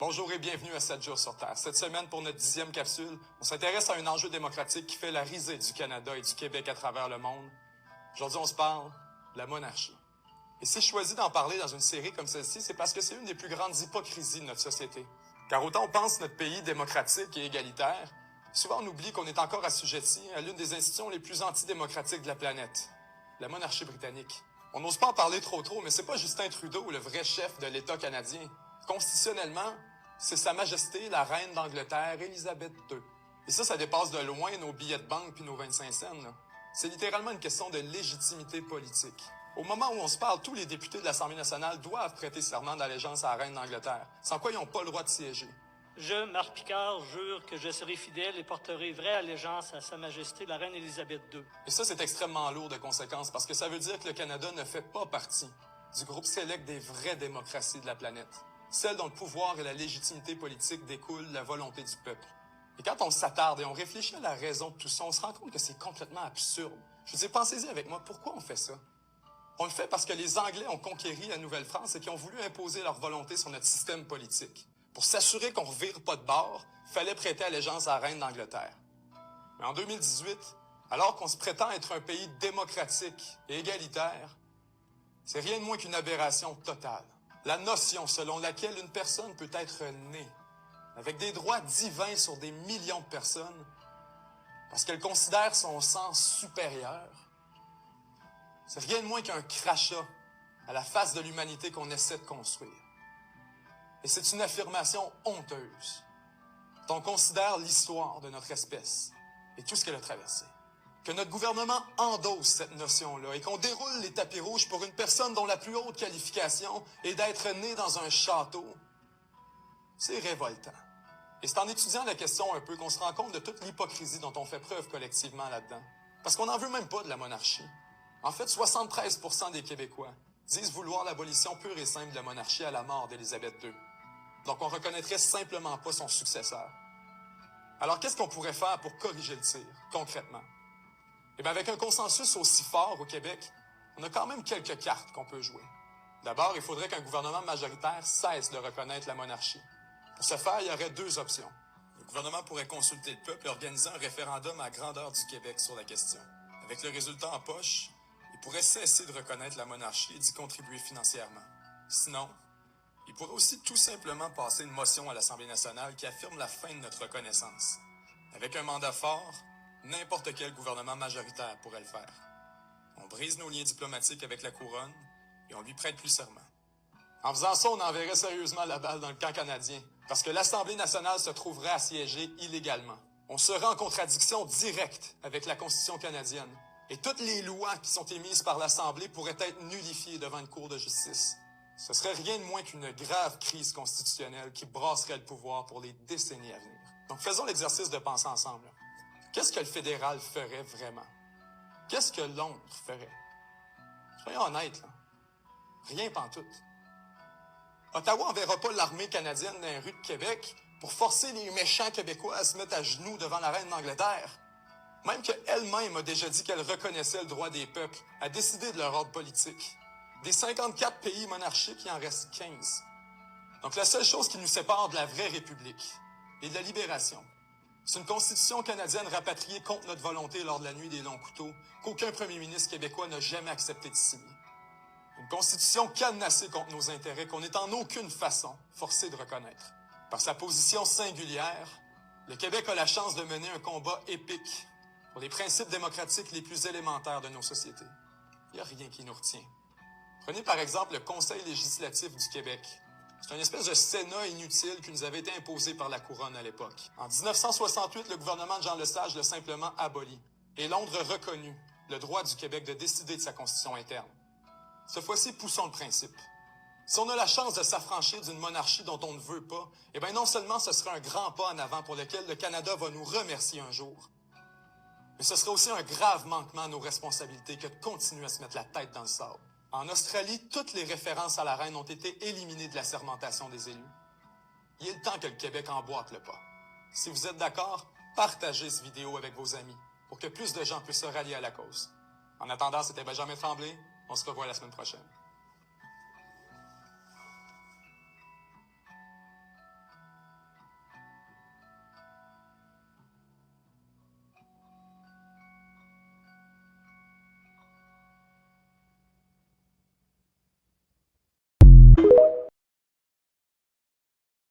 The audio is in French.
Bonjour et bienvenue à 7 jours sur Terre. Cette semaine, pour notre 10e capsule, on s'intéresse à un enjeu démocratique qui fait la risée du Canada et du Québec à travers le monde. Aujourd'hui, on se parle de la monarchie. Et si je choisis d'en parler dans une série comme celle-ci, c'est parce que c'est une des plus grandes hypocrisies de notre société. Car autant on pense notre pays démocratique et égalitaire, souvent on oublie qu'on est encore assujetti à l'une des institutions les plus antidémocratiques de la planète, la monarchie britannique. On n'ose pas en parler trop, mais c'est pas Justin Trudeau, le vrai chef de l'État canadien. Constitutionnellement, c'est Sa Majesté, la Reine d'Angleterre, Élisabeth II. Et ça dépasse de loin nos billets de banque puis nos 25 cents. C'est littéralement une question de légitimité politique. Au moment où on se parle, tous les députés de l'Assemblée nationale doivent prêter serment d'allégeance à la Reine d'Angleterre, sans quoi ils n'ont pas le droit de siéger. Je, Marc Picard, jure que je serai fidèle et porterai vraie allégeance à Sa Majesté, la Reine Élisabeth II. Et ça, c'est extrêmement lourd de conséquences, parce que ça veut dire que le Canada ne fait pas partie du groupe sélect des vraies démocraties de la planète. Celle dont le pouvoir et la légitimité politique découlent de la volonté du peuple. Et quand on s'attarde et on réfléchit à la raison de tout ça, on se rend compte que c'est complètement absurde. Je vous dis, pensez-y avec moi, pourquoi on fait ça? On le fait parce que les Anglais ont conquéri la Nouvelle-France et qu'ils ont voulu imposer leur volonté sur notre système politique. Pour s'assurer qu'on ne revire pas de bord, il fallait prêter allégeance à la Reine d'Angleterre. Mais en 2018, alors qu'on se prétend être un pays démocratique et égalitaire, c'est rien de moins qu'une aberration totale. La notion selon laquelle une personne peut être née avec des droits divins sur des millions de personnes parce qu'elle considère son sang supérieur, c'est rien de moins qu'un crachat à la face de l'humanité qu'on essaie de construire. Et c'est une affirmation honteuse quand on considère l'histoire de notre espèce et tout ce qu'elle a traversé. Que notre gouvernement endosse cette notion-là et qu'on déroule les tapis rouges pour une personne dont la plus haute qualification est d'être née dans un château, c'est révoltant. Et c'est en étudiant la question un peu qu'on se rend compte de toute l'hypocrisie dont on fait preuve collectivement là-dedans. Parce qu'on n'en veut même pas de la monarchie. En fait, 73% des Québécois disent vouloir l'abolition pure et simple de la monarchie à la mort d'Élisabeth II. Donc on reconnaîtrait simplement pas son successeur. Alors qu'est-ce qu'on pourrait faire pour corriger le tir, concrètement? Eh bien, avec un consensus aussi fort au Québec, on a quand même quelques cartes qu'on peut jouer. D'abord, il faudrait qu'un gouvernement majoritaire cesse de reconnaître la monarchie. Pour ce faire, il y aurait deux options. Le gouvernement pourrait consulter le peuple et organiser un référendum à la grandeur du Québec sur la question. Avec le résultat en poche, il pourrait cesser de reconnaître la monarchie et d'y contribuer financièrement. Sinon, il pourrait aussi tout simplement passer une motion à l'Assemblée nationale qui affirme la fin de notre reconnaissance. Avec un mandat fort, n'importe quel gouvernement majoritaire pourrait le faire. On brise nos liens diplomatiques avec la couronne et on lui prête plus serment. En faisant ça, on enverrait sérieusement la balle dans le camp canadien, parce que l'Assemblée nationale se trouverait à siéger illégalement. On serait en contradiction directe avec la Constitution canadienne, et toutes les lois qui sont émises par l'Assemblée pourraient être nullifiées devant une cour de justice. Ce serait rien de moins qu'une grave crise constitutionnelle qui brasserait le pouvoir pour les décennies à venir. Donc faisons l'exercice de penser ensemble. Qu'est-ce que le fédéral ferait vraiment? Qu'est-ce que Londres ferait? Soyons honnêtes, là. Rien pantoute. Ottawa n'enverra pas l'armée canadienne dans les rues de Québec pour forcer les méchants Québécois à se mettre à genoux devant la reine d'Angleterre. Même qu'elle-même a déjà dit qu'elle reconnaissait le droit des peuples à décider de leur ordre politique. Des 54 pays monarchiques, il en reste 15. Donc la seule chose qui nous sépare de la vraie République et de la libération, c'est une constitution canadienne rapatriée contre notre volonté lors de la nuit des longs couteaux qu'aucun premier ministre québécois n'a jamais accepté de signer. Une constitution cadenassée contre nos intérêts qu'on n'est en aucune façon forcé de reconnaître. Par sa position singulière, le Québec a la chance de mener un combat épique pour les principes démocratiques les plus élémentaires de nos sociétés. Il n'y a rien qui nous retient. Prenez par exemple le Conseil législatif du Québec. C'est une espèce de Sénat inutile qui nous avait été imposé par la couronne à l'époque. En 1968, le gouvernement de Jean Lesage l'a simplement aboli. Et Londres a reconnu le droit du Québec de décider de sa constitution interne. Cette fois-ci, poussons le principe. Si on a la chance de s'affranchir d'une monarchie dont on ne veut pas, eh bien non seulement ce serait un grand pas en avant pour lequel le Canada va nous remercier un jour, mais ce serait aussi un grave manquement à nos responsabilités que de continuer à se mettre la tête dans le sable. En Australie, toutes les références à la reine ont été éliminées de la sermentation des élus. Il est le temps que le Québec emboîte le pas. Si vous êtes d'accord, partagez cette vidéo avec vos amis pour que plus de gens puissent se rallier à la cause. En attendant, c'était Benjamin Tremblay. On se revoit la semaine prochaine.